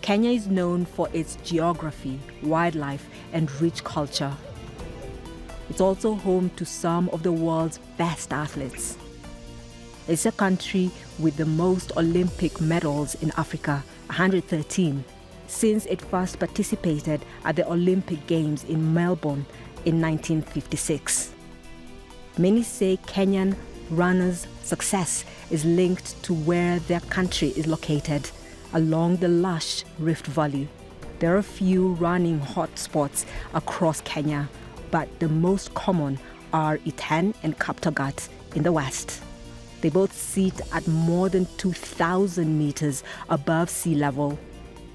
Kenya is known for its geography, wildlife, and rich culture. It's also home to some of the world's best athletes. It's a country with the most Olympic medals in Africa, 113, since it first participated at the Olympic Games in Melbourne in 1956. Many say Kenyan runners' success is linked to where their country is located, along the lush Rift Valley. There are a few running hotspots across Kenya, but the most common are Iten and Kaptagat in the west. They both sit at more than 2,000 meters above sea level.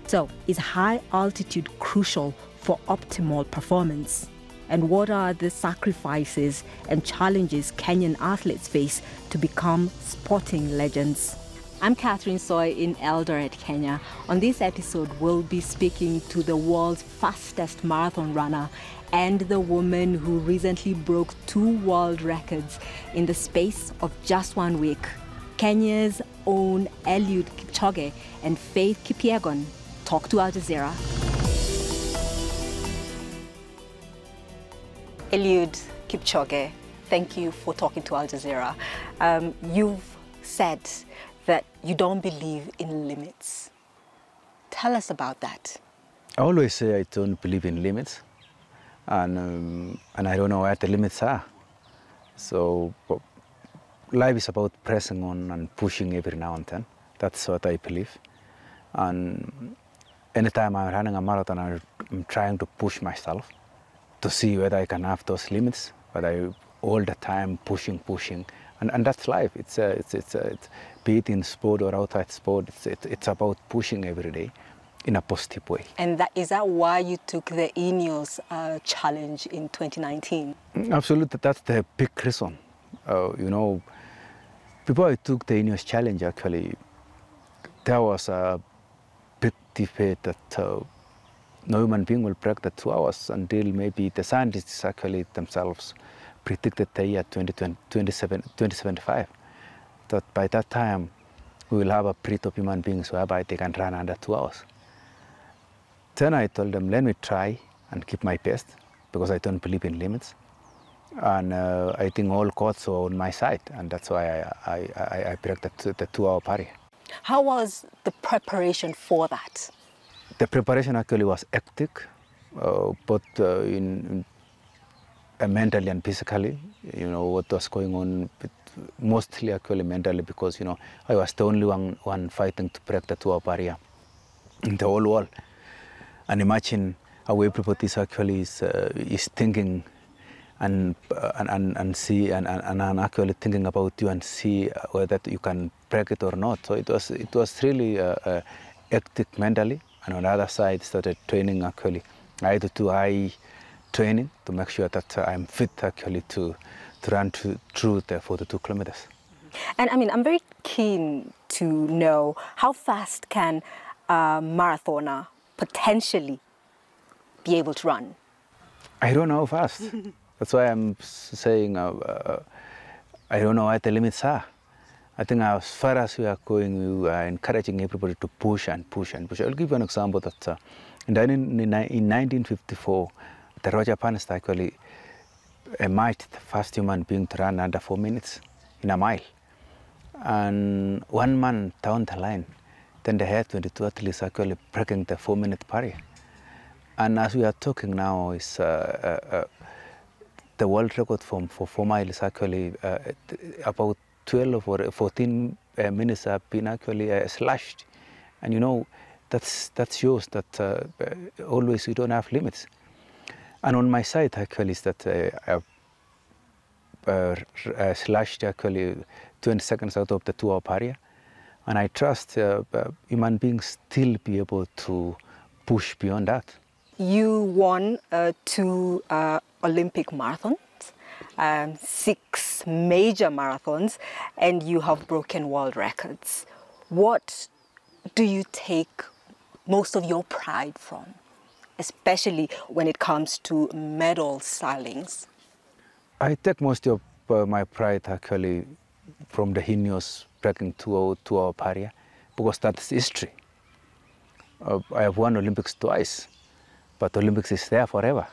So, is high altitude crucial for optimal performance? And what are the sacrifices and challenges Kenyan athletes face to become sporting legends? I'm Catherine Soy in Eldoret, Kenya. On this episode, we'll be speaking to the world's fastest marathon runner and the woman who recently broke 2 world records in the space of just 1 week. Kenya's own Eliud Kipchoge and Faith Kipyegon talk to Al Jazeera. Eliud Kipchoge, thank you for talking to Al Jazeera. You've said that you don't believe in limits. Tell us about that. I always say I don't believe in limits, and I don't know where the limits are. So life is about pressing on and pushing every now and then. That's what I believe. And anytime I'm running a marathon, I'm trying to push myself to see whether I can have those limits, but I all the time pushing, and that's life. It's be it in sport or outside sport. It's about pushing every day in a positive way. And is that why you took the Ineos challenge in 2019? Absolutely, that's the big reason. You know, before I took the Ineos challenge, actually, there was a big debate that no human being will break the 2 hours until maybe the scientists actually themselves predicted the year 2075. That by that time, we will have a breed of human beings whereby they can run under 2 hours. Then I told them, let me try and keep my best, because I don't believe in limits. And I think all courts are on my side, and that's why I broke the 2 hour barrier. How was the preparation for that? The preparation actually was hectic, both in mentally and physically. You know, what was going on, mostly actually mentally, because, you know, I was the only one fighting to break the 2 hour barrier in the whole world. And imagine how everybody is actually is thinking and actually thinking about you and see whether you can break it or not. So it was really hectic mentally. And on the other side, started training actually. I had to do high training to make sure that I'm fit actually to run through the 42 kilometers. And I mean, I'm very keen to know how fast can a marathoner potentially be able to run? I don't know how fast. That's why I'm saying I don't know what the limits are. I think as far as we are going, we are encouraging everybody to push and push and push. I'll give you an example that in 1954, the Roger Bannister actually emerged the first human being to run under 4 minutes in a mile. And 1 month down the line, then they had 22 athletes actually breaking the 4-minute barrier. And as we are talking now, is the world record for 4 miles actually about 12 or 14 minutes have been actually slashed. And you know, that shows that always we don't have limits. And on my side actually is that I've slashed actually 20 seconds out of the 2 hour barrier. And I trust human beings still be able to push beyond that. You won 2 Olympic marathons, 6 major marathons, and you have broken world records. What do you take most of your pride from, especially when it comes to medal stylings? I take most of my pride actually from the Ineos breaking to our barrier, because that's history. I have won Olympics twice, but Olympics is there forever.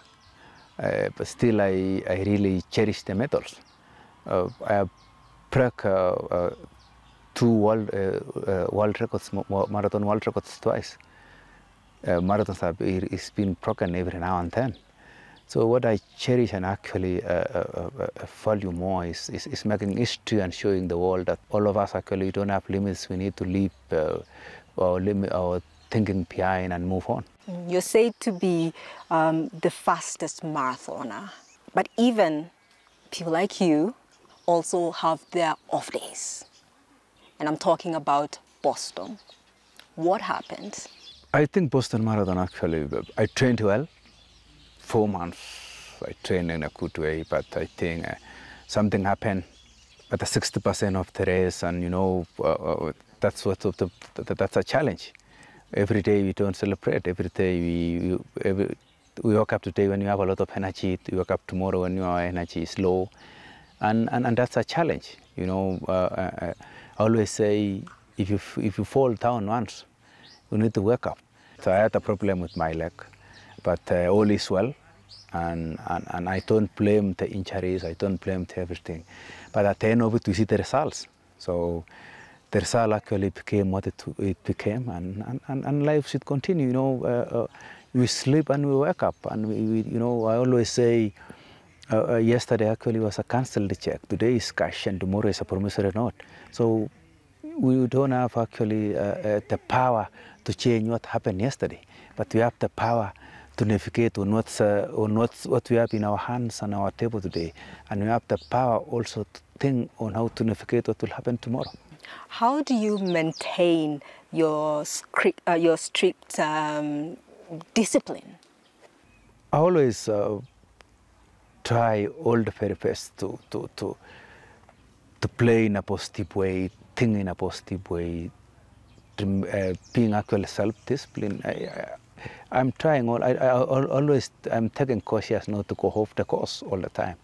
But still, I really cherish the medals. I have broke two world records, marathon world records twice. Marathons it's been broken every now and then. So what I cherish and actually value more is making history and showing the world that all of us actually don't have limits. We need to leave our thinking behind and move on. You're said to be the fastest marathoner, but even people like you also have their off days. And I'm talking about Boston. What happened? I think Boston Marathon actually, I trained well. 4 months I trained in a good way, but I think something happened at the 60% of the race, and you know, that's a challenge. Every day we don't celebrate. Every day we wake up today when you have a lot of energy. You wake up tomorrow when your energy is low, and that's a challenge. You know, I always say if you fall down once, you need to wake up. So I had a problem with my leg, but all is well, and I don't blame the injuries. I don't blame everything, but at the end of it, we see the results. So the result actually became what it became, and life should continue. You know, we sleep and we wake up, and we you know, I always say yesterday actually was a cancelled check. Today is cash, and tomorrow is a promissory note. So we don't have actually the power to change what happened yesterday, but we have the power to navigate on what we have in our hands and our table today, and we have the power also to think on how to navigate what will happen tomorrow. How do you maintain your strict discipline? I always try all the very best to play in a positive way, think in a positive way, being actually self-disciplined. I'm trying I'm taking cautious not to go off the course all the time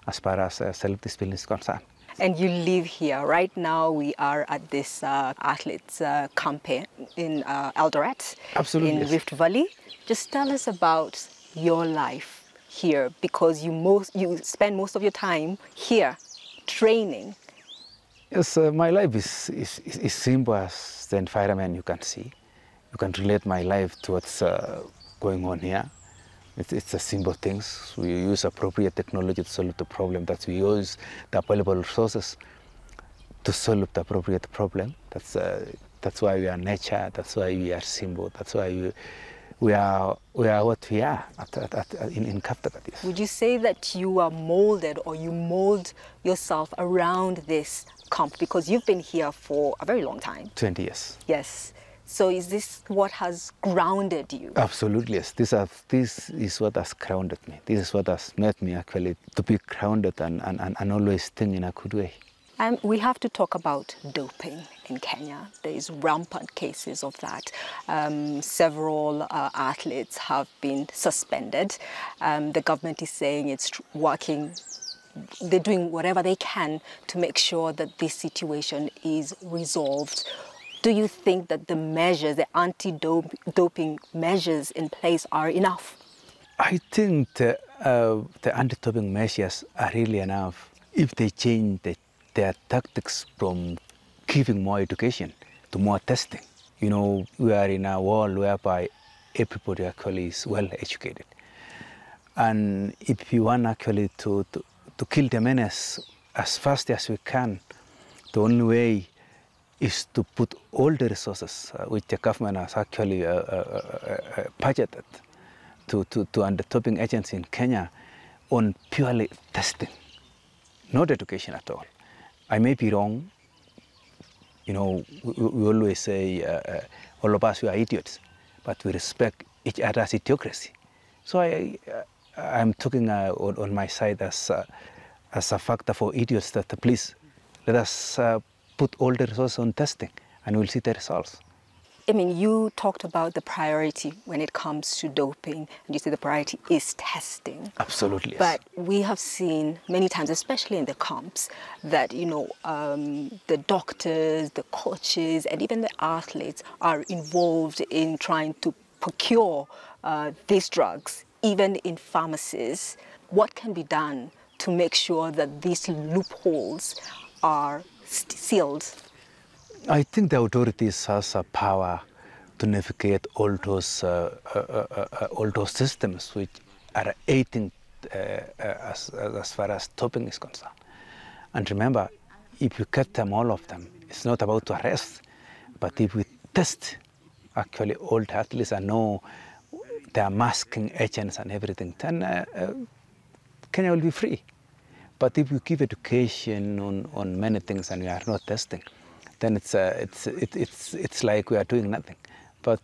as far as self-discipline is concerned. And you live here. Right now we are at this athletes camp in Eldoret, Absolutely, in Rift Valley. Just tell us about your life here, because you spend most of your time here training. Yes, my life is simple as the environment you can see. You can relate my life to what's going on here. It's a simple things. We use appropriate technology to solve the problem. That we use the available resources to solve the appropriate problem. That's why we are nature. That's why we are simple. That's why we are what we are in Kaptagat. Yes. Would you say that you are molded, or you mold yourself around this camp, because you've been here for a very long time? 20 years. Yes. So is this what has grounded you? Absolutely, yes. This is what has grounded me. This is what has made me actually to be grounded and always think in a good way. We have to talk about doping in Kenya. There is rampant cases of that. Several athletes have been suspended. The government is saying it's working. They're doing whatever they can to make sure that this situation is resolved. Do you think that the measures, the anti-doping measures in place are enough? I think the anti-doping measures are really enough if they change their tactics from giving more education to more testing. You know, we are in a world whereby everybody actually is well educated. And if you want actually to kill the menace as fast as we can, the only way is to put all the resources which the government has actually budgeted to anti-doping agencies in Kenya on purely testing, not education at all. I may be wrong. You know, we always say all of us, we are idiots, but we respect each other's idiocracy. So I'm talking on my side as a factor for idiots, that please let us put all the resources on testing, and we'll see the results. I mean, you talked about the priority when it comes to doping, and you said the priority is testing. Absolutely, yes. But we have seen many times, especially in the camps, that, the doctors, the coaches, and even the athletes are involved in trying to procure these drugs, even in pharmacies. What can be done to make sure that these loopholes are sealed? I think the authorities has a power to navigate all those systems which are aiding as far as doping is concerned. And remember, if you get them, all of them, it's not about to arrest, but if we test actually all the athletes and know their masking agents and everything, then Kenya will be free. But if you give education on many things and we are not testing, then it's like we are doing nothing. But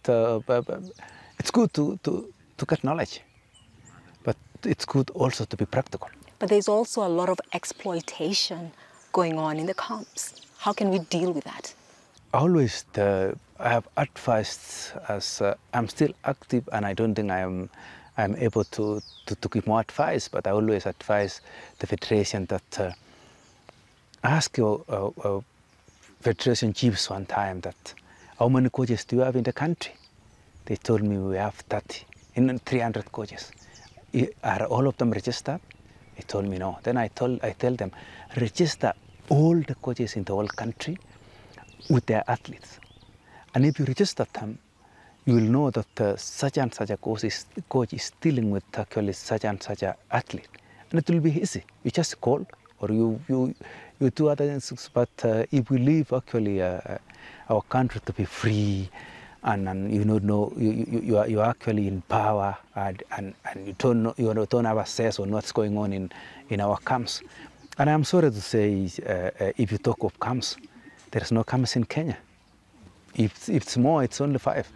it's good to get knowledge, but it's good also to be practical. But there's also a lot of exploitation going on in the camps. How can we deal with that? Always, I have advised, as I'm still active, and I don't think I'm able to give more advice, but I always advise the federation that ask your federation chiefs one time that how many coaches do you have in the country? They told me we have 300 coaches. Are all of them registered? They told me no. Then I tell them, register all the coaches in the whole country with their athletes. And if you register them, you will know that such and such a coach is dealing with actually such and such an athlete. And it will be easy. You just call or you do other things. But if we leave actually our country to be free and you are actually in power and you don't have access on what's going on in our camps. And I'm sorry to say, if you talk of camps, there is no camps in Kenya. If it's more, it's only 5.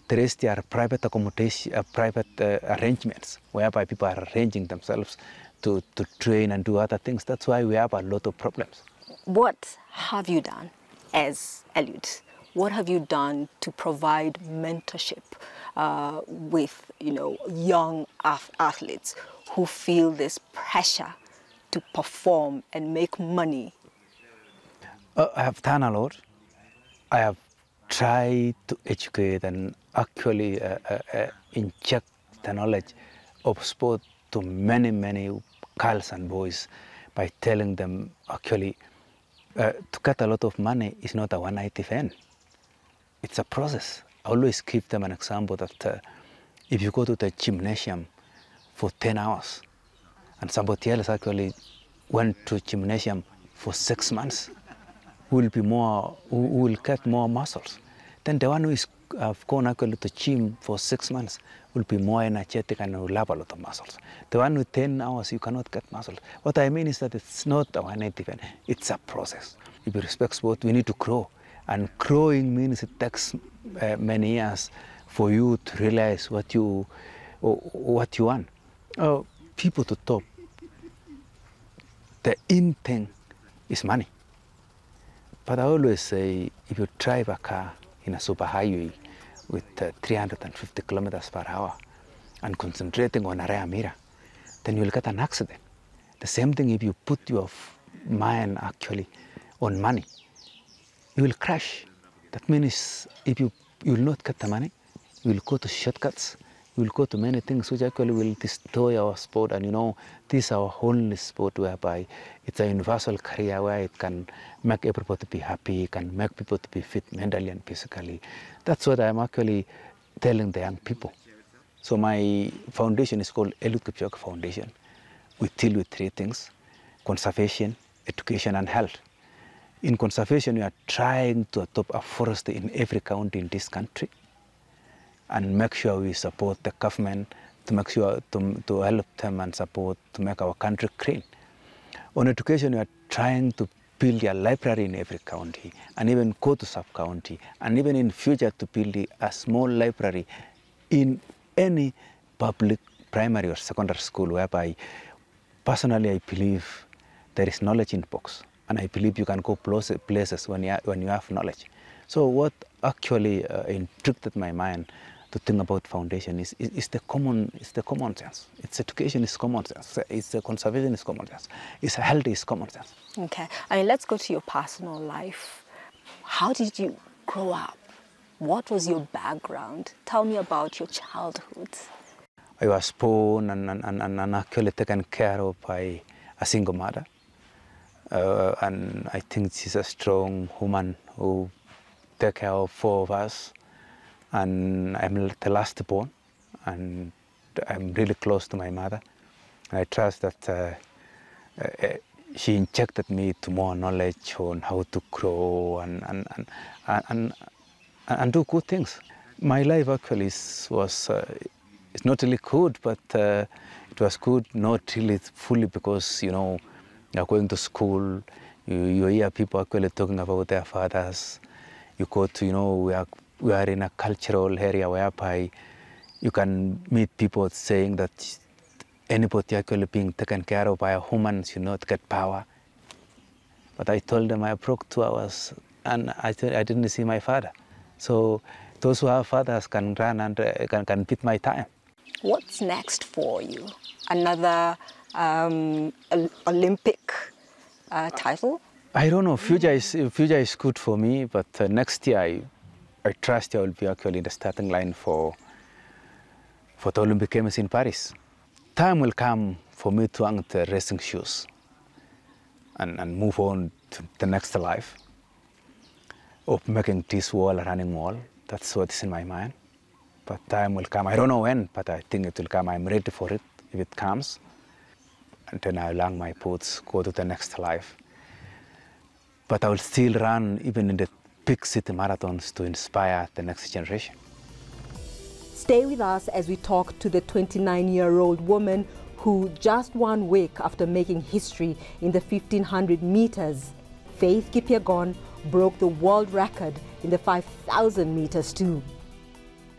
The rest are private accommodation, private arrangements, whereby people are arranging themselves to train and do other things. That's why we have a lot of problems. What have you done as Eliud? What have you done to provide mentorship with young athletes who feel this pressure to perform and make money? I have done a lot. I have tried to educate and actually inject the knowledge of sport to many, many girls and boys by telling them actually to get a lot of money is not a one-night event. It's a process. I always give them an example that if you go to the gymnasium for 10 hours and somebody else actually went to gymnasium for 6 months, who will get more muscles. Then the one who is gone actually to gym for 6 months will be more energetic and will have a lot of muscles. The one with 10 hours, you cannot get muscles. What I mean is that it's not a one-night event, it's a process. If you respect sport, we need to grow. And growing means it takes many years for you to realize what you want. People to top, the in thing is money. But I always say, if you drive a car in a superhighway with 350 kilometers per hour and concentrating on a rear mirror, then you'll get an accident. The same thing if you put your mind actually on money, you will crash. That means if you will not get the money, you will go to shortcuts, you will go to many things which actually will destroy our sport. And this is our only sport whereby it's a universal career where it can make everybody be happy, it can make people to be fit mentally and physically. That's what I'm actually telling the young people. So my foundation is called Eliud Kipchoge Foundation. We deal with 3 things: conservation, education, and health. In conservation, we are trying to adopt a forest in every county in this country and make sure we support the government to make sure to help them and support to make our country clean. On education, we are trying to build a library in every county and even go to sub-county and even in future to build a small library in any public primary or secondary school, whereby personally I believe there is knowledge in books. And I believe you can go places when you have knowledge. So what actually intrigued my mind to think about foundation is the common sense. It's education is common sense. It's the conservation is common sense. It's health is common sense. Okay, I mean, let's go to your personal life. How did you grow up? What was your background? Tell me about your childhood. I was born and actually taken care of by a single mother. And I think she's a strong woman who take care of 4 of us. And I'm the last born, and I'm really close to my mother. I trust that she injected me to more knowledge on how to grow and do good things. My life actually was it's not really good, but it was good not really fully because, you know, you're going to school, you hear people actually talking about their fathers. You go to, you know, we are in a cultural area whereby you can meet people saying that anybody actually being taken care of by a woman should not get power. But I told them I broke 2 hours and I didn't see my father. So those who have fathers can run and can beat my time. What's next for you? Another Olympic title? I don't know. Future is good for me, but next year I trust I will be actually in the starting line for the Olympic Games in Paris. Time will come for me to hang the racing shoes and move on to the next life of making this wall a running wall. That's what is in my mind. But time will come. I don't know when, but I think it will come. I'm ready for it if it comes. And then I'll hang my boots, go to the next life. But I will still run even in the big city marathons to inspire the next generation. Stay with us as we talk to the 29-year-old woman who just 1 week after making history in the 1500 meters, Faith Kipyegon broke the world record in the 5,000 meters too.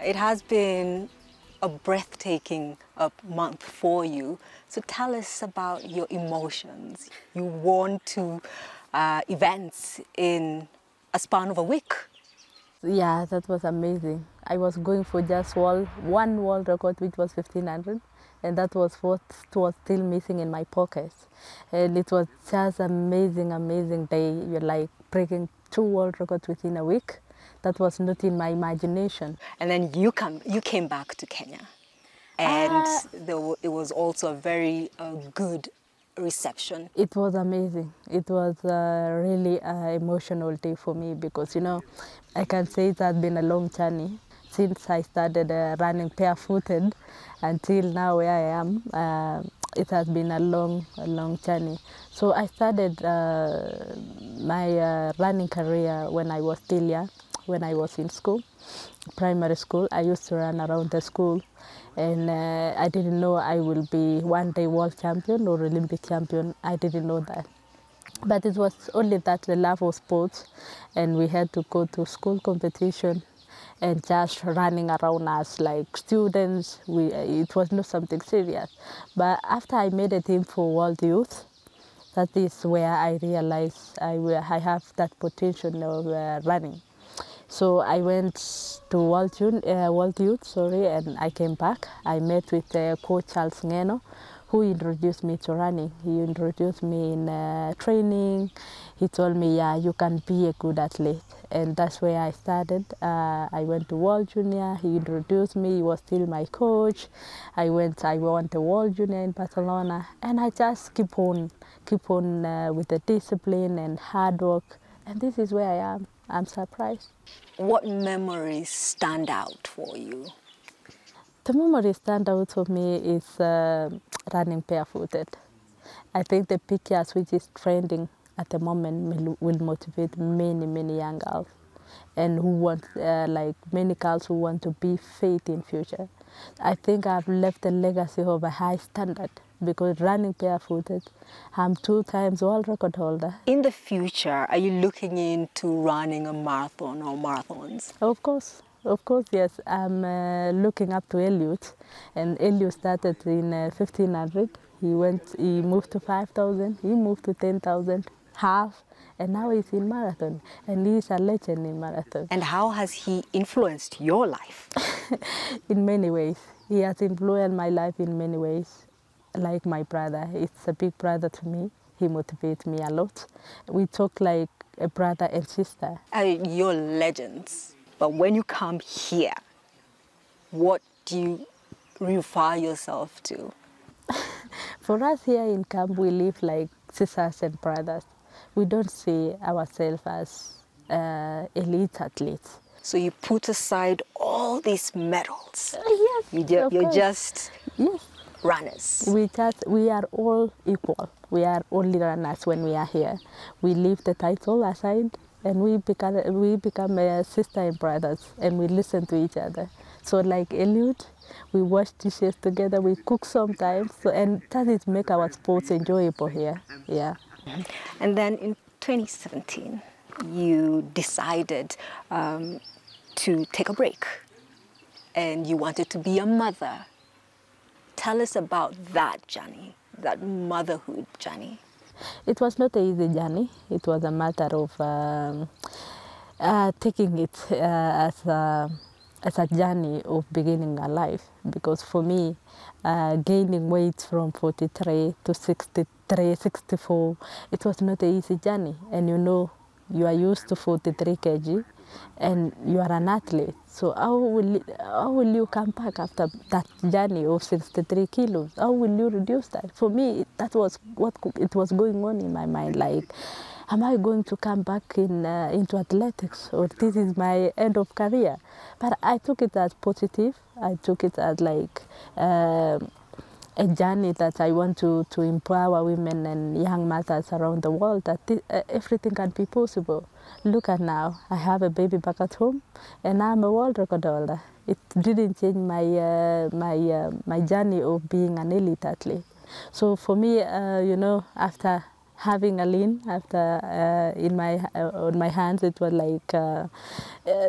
It has been a breathtaking month for you. So tell us about your emotions. You won 2 events in a span of a week. Yeah, that was amazing. I was going for just one world record, which was 1500, and that was what was still missing in my pocket. And it was just amazing day. You're like breaking 2 world records within a week. That was not in my imagination. And then you came back to Kenya, and it was also a very good reception. It was amazing. It was really an emotional day for me because, you know, I can say it has been a long journey since I started running barefooted until now where I am. It has been a long journey. So I started my running career when I was still young, when I was in school, primary school. I used to run around the school, and I didn't know I will be one day world champion or Olympic champion. I didn't know that. But it was only that the love of sports, and we had to go to school competition and just running around us like students. It was not something serious. But after I made a team for World Youth, that is where I realized I have that potential of running. So I went to World Youth, and I came back. I met with Coach Charles Ngeno, who introduced me to running. He introduced me in training. He told me, yeah, you can be a good athlete. And that's where I started. I went to World Junior. He introduced me. He was still my coach. I won the World Junior in Barcelona. And I just keep on with the discipline and hard work. And this is where I am. I'm surprised. What memories stand out for you? The memory stand out for me is running barefooted. I think the pictures which is trending at the moment will motivate many young girls, and who want many girls who want to be fit in future. I think I've left a legacy of a high standard because running barefooted, I'm 2 times world record holder. In the future, are you looking into running a marathon or marathons? Of course, yes. I'm looking up to Eliud, and Eliud started in 1500. He moved to 5,000, he moved to 10,000, half, and now he's in marathon, and he's a legend in marathon. And how has he influenced your life? In many ways. He has influenced my life in many ways. Like my brother, it's a big brother to me. He motivates me a lot. We talk like a brother and sister. You're legends, but when you come here, what do you refer yourself to? For us here in camp, we live like sisters and brothers. We don't see ourselves as elite athletes. So you put aside all these medals. Yes, You're course. just Yes. runners. We are all equal. We are only runners when we are here. We leave the title aside and we become a sister and brothers, and we listen to each other. So like Eliud, we wash dishes together, we cook sometimes, and that is make our sports enjoyable here. Yeah. And then in 2017, you decided to take a break, and you wanted to be a mother. Tell us about that journey, that motherhood journey. It was not an easy journey. It was a matter of taking it as a journey of beginning a life. Because for me, gaining weight from 43 to 63, 64, it was not an easy journey. And you know, you are used to 43 kg and you are an athlete. So how will you come back after that journey of 63 kilos? How will you reduce that? For me, that was what it was going on in my mind. Like, am I going to come back into athletics, or this is my end of career? But I took it as positive. I took it as like a journey that I want to empower women and young mothers around the world, that everything can be possible. Look at now, I have a baby back at home and I'm a world record holder. It didn't change my journey of being an elite athlete. So for me, you know, after having Aline, on my hands, it was like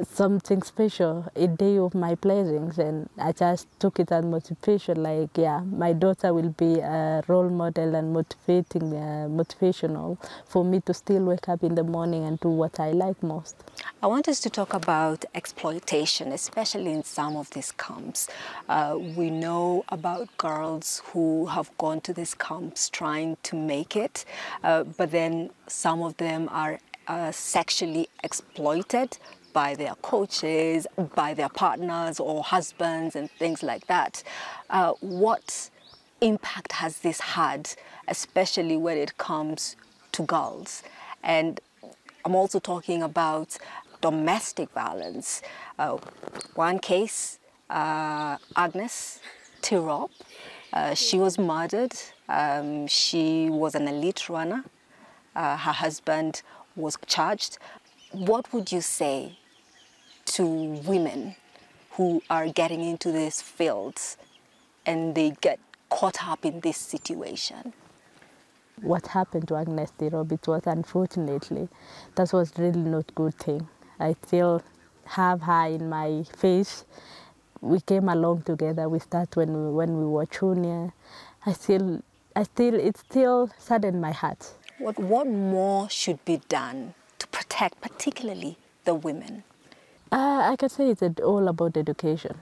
something special, a day of my blessings, and I just took it as motivation. Like, yeah, my daughter will be a role model and motivational for me to still wake up in the morning and do what I like most. I want us to talk about exploitation, especially in some of these camps. We know about girls who have gone to these camps trying to make it, but then some of them are sexually exploited by their coaches, by their partners or husbands and things like that. What impact has this had, especially when it comes to girls? And I'm also talking about domestic violence. One case, Agnes Tirop, she was murdered. She was an elite runner. Her husband was charged. What would you say to women who are getting into these fields and they get caught up in this situation? What happened to Agnes Tirop, it was unfortunately, that was really not a good thing. I still have her in my face. We came along together. We started when we were junior. It still saddened my heart. What more should be done to protect particularly the women? I can say it's all about education.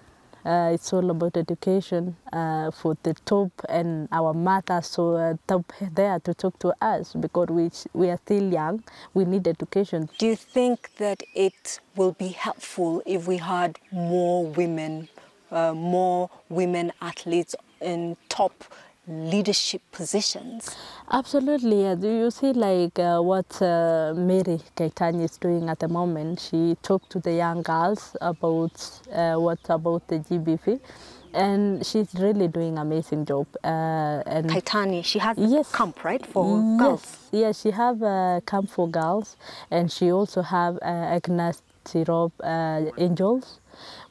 It's all about education for the top and our mothers, so top there to talk to us, because we are still young. We need education. Do you think that it will be helpful if we had more women athletes in top leadership positions? Absolutely. You see, like what Mary Keitany is doing at the moment. She talked to the young girls about the GBV, and she's really doing an amazing job. And Keitany, she has camp, right, for yes, girls? Yes, she have a camp for girls, and she also have Agnes Tirop Angels,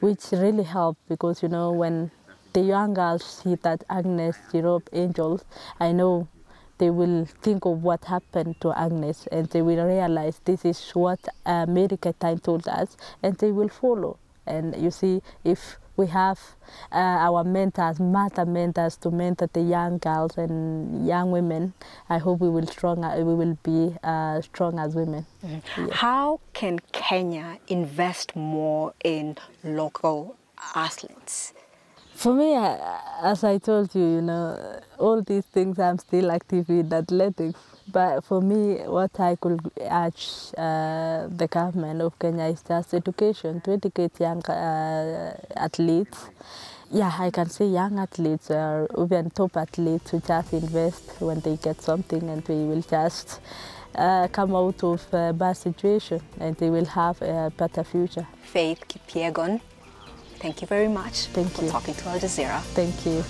which really help, because, you know, when the young girls see that Agnes Tirop Angels, I know they will think of what happened to Agnes, and they will realize this is what Mary Keitany told us, and they will follow. And you see, if we have our mentors, mother mentors, to mentor the young girls and young women. I hope we will be strong as women. Mm-hmm. Yes. How can Kenya invest more in local athletes? For me, as I told you, all these things, I'm still active in athletics. But for me, what I could urge the government of Kenya is just education, to educate young athletes. Yeah, I can say young athletes or even top athletes who just invest when they get something, and they will just come out of a bad situation, and they will have a better future. Faith Kipyegon, thank you very much for talking to Al Jazeera. Thank you.